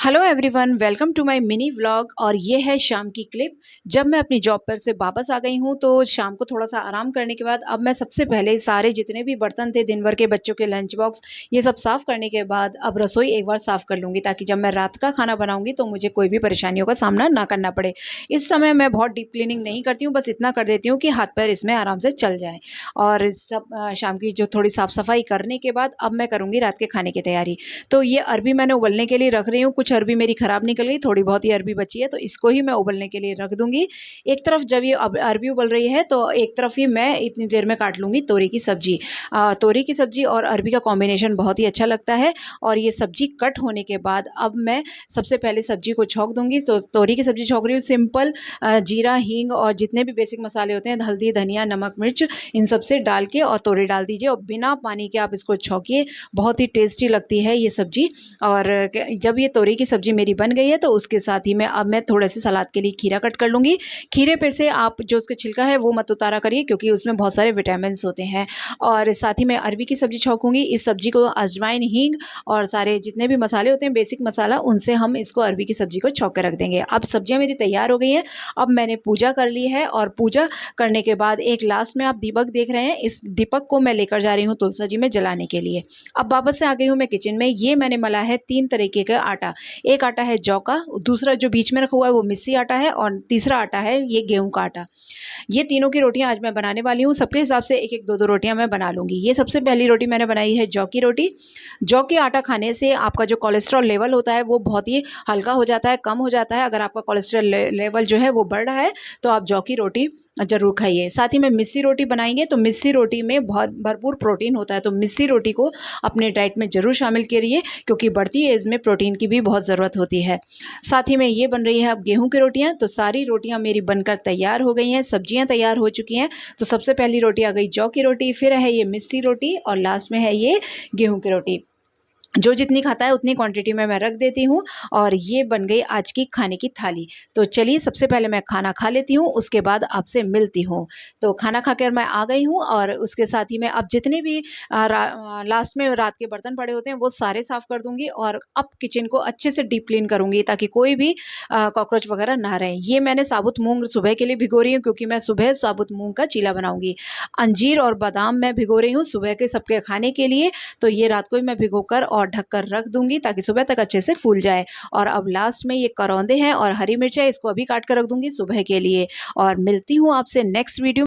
Hello everyone, welcome to my mini vlog. और ये है शाम की क्लिप। जब मैं अपनी जॉब पर से वापस आ गई हूँ तो शाम को थोड़ा सा आराम करने के बाद अब मैं सबसे पहले सारे जितने भी बर्तन थे दिन भर के, बच्चों के लंच बॉक्स, ये सब साफ़ करने के बाद अब रसोई एक बार साफ़ कर लूँगी, ताकि जब मैं रात का खाना बनाऊँगी तो मुझे कोई भी परेशानियों का सामना ना करना पड़े। इस समय मैं बहुत डीप क्लीनिंग नहीं करती हूँ, बस इतना कर देती हूँ कि हाथ पैर इसमें आराम से चल जाएँ। और सब शाम की जो थोड़ी साफ़-सफ़ाई करने के बाद अब मैं करूँगी रात के खाने की तैयारी। तो ये अरबी मैंने उबलने के लिए रख रही हूँ। कुछ अरबी मेरी ख़राब निकल गई, थोड़ी बहुत ही अरबी बची है, तो इसको ही मैं उबलने के लिए रख दूँगी। एक तरफ जब ये अब अरबी उबल रही है तो एक तरफ ही मैं इतनी देर में काट लूँगी तोरी की सब्ज़ी। तोरी की सब्ज़ी और अरबी का कॉम्बिनेशन बहुत ही अच्छा लगता है। और ये सब्ज़ी कट होने के बाद अब मैं सबसे पहले सब्ज़ी को छौंक दूँगी। तो तोरी की सब्ज़ी छौंक रही हूँ सिंपल, जीरा, हींग और जितने भी बेसिक मसाले होते हैं, हल्दी, धनिया, नमक, मिर्च, इन सब से डाल के और तोरी डाल दीजिए और बिना पानी के आप इसको छौंकिए। बहुत ही टेस्टी लगती है ये सब्ज़ी। और जब ये तोरी की सब्ज़ी मेरी बन गई है तो उसके साथ ही अब मैं थोड़े-से सलाद के लिए खीरा कट कर लूँगी। खीरे पे से आप जो उसका छिलका है वो मत उतारा करिए, क्योंकि उसमें बहुत सारे विटामिन्स होते हैं। और साथ ही मैं अरबी की सब्ज़ी छौंकूँगी। इस सब्ज़ी को अजवाइन, हींग और सारे जितने भी मसाले होते हैं बेसिक मसाला, उनसे हम इसको अरबी की सब्ज़ी को छौंक के रख देंगे। अब सब्ज़ियाँ मेरी तैयार हो गई हैं। अब मैंने पूजा कर ली है और पूजा करने के बाद एक लास्ट में आप दीपक देख रहे हैं, इस दीपक को मैं लेकर जा रही हूँ तुलसा जी में जलाने के लिए। अब वापस से आ गई हूँ मैं किचन में। ये मैंने मला है 3 तरीके का आटा। एक आटा है जौ का, दूसरा जो बीच में रखा हुआ है वो मिस्सी आटा है और तीसरा आटा है ये गेहूँ का आटा। ये तीनों की रोटियाँ आज मैं बनाने वाली हूँ। सबके हिसाब से 1-1 2-2 रोटियाँ मैं बना लूँगी। ये सबसे पहली रोटी मैंने बनाई है जौ की रोटी। जौ के आटा खाने से आपका जो कोलेस्ट्रॉल लेवल होता है वो बहुत ही हल्का हो जाता है, कम हो जाता है। अगर आपका कोलेस्ट्रॉल लेवल जो है वो बढ़ रहा है तो आप जौ की रोटी ज़रूर खाइए। साथ ही में मिस्सी रोटी बनाएँगे तो मिस्सी रोटी में बहुत भरपूर प्रोटीन होता है, तो मिस्सी रोटी को अपने डाइट में ज़रूर शामिल करिए, क्योंकि बढ़ती एज में प्रोटीन की भी बहुत ज़रूरत होती है। साथ ही में ये बन रही है अब गेहूँ की रोटियाँ। तो सारी रोटियाँ मेरी बनकर तैयार हो गई हैं, सब्जियाँ तैयार हो चुकी हैं। तो सबसे पहली रोटी आ गई जौ की रोटी, फिर है ये मिस्सी रोटी और लास्ट में है ये गेहूँ की रोटी। जो जितनी खाता है उतनी क्वांटिटी में मैं रख देती हूँ। और ये बन गई आज की खाने की थाली। तो चलिए सबसे पहले मैं खाना खा लेती हूँ, उसके बाद आपसे मिलती हूँ। तो खाना खाकर मैं आ गई हूँ और उसके साथ ही मैं अब जितने भी लास्ट में रात के बर्तन पड़े होते हैं वो सारे साफ़ कर दूँगी और अब किचन को अच्छे से डीप क्लीन करूँगी, ताकि कोई भी कॉकरोच वगैरह ना रहें। ये मैंने साबुत मूँग सुबह के लिए भिगो रही हूँ, क्योंकि मैं सुबह साबुत मूँग का चीला बनाऊँगी। अंजीर और बादाम मैं भिगो रही हूँ सुबह के सबके खाने के लिए। तो ये रात को ही मैं भिगोकर और ढककर रख दूँगी, ताकि सुबह तक अच्छे से फूल जाए। और अब लास्ट में ये करौंदे हैं और हरी मिर्च है, इसको अभी काट कर रख दूँगी सुबह के लिए। और मिलती हूँ आपसे नेक्स्ट वीडियो